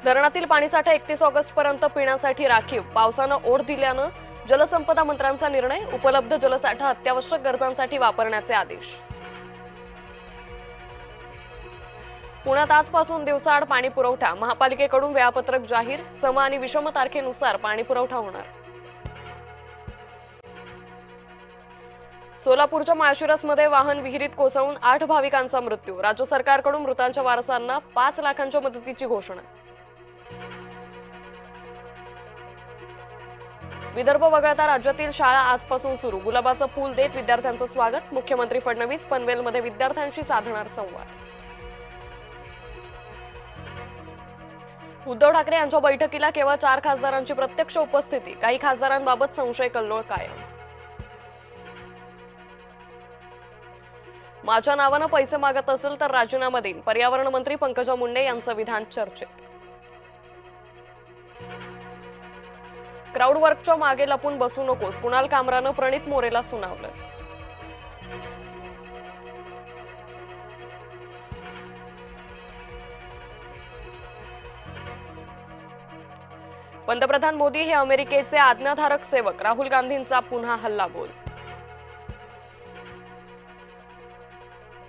धरणातील पाणीसाठा 31 ऑगस्ट पर्यंत पिण्यासाठी राखीव. पावसानं ओढ दिल्यानं जलसंपदा मंत्र्यांचा निर्णय. उपलब्ध जलसाठा अत्यावश्यक गरजांसाठी वापरण्याचे आदेश. पुण्यात आजपासून दिवसाआड पाणी पुरवठा. महापालिकेकडून वेळापत्रक जाहीर. सम आणि विषम तारखेनुसार पाणी पुरवठा होणार. सोलापूरच्या माळशिरसमध्ये वाहन विहिरीत कोसळून 8 भाविकांचा मृत्यू. राज्य सरकारकडून मृतांच्या वारसांना 5 लाखांच्या मदतीची घोषणा. विदर्भ वगळता राज्यातील शाळा आजपासून सुरू. गुलाबाचं फूल देत विद्यार्थ्यांचं स्वागत. मुख्यमंत्री फडणवीस पनवेलमध्ये विद्यार्थ्यांशी साधणार संवाद. उद्धव ठाकरे यांच्या बैठकीला केवळ 4 खासदारांची प्रत्यक्ष उपस्थिती. काही खासदारांबाबत संशय कल्लोळ कायम. माझ्या नावानं पैसे मागत असेल तर राजीनामा देईन. पर्यावरण मंत्री पंकजा मुंडे यांचं विधान चर्चेत. क्राऊड वर्कच्या मागे लपून बसू नकोस. कुणाल कामरानं प्रणित मोरेला सुनावलं. पंतप्रधान मोदी हे अमेरिकेचे आज्ञाधारक सेवक. राहुल गांधींचा पुन्हा हल्लाबोल.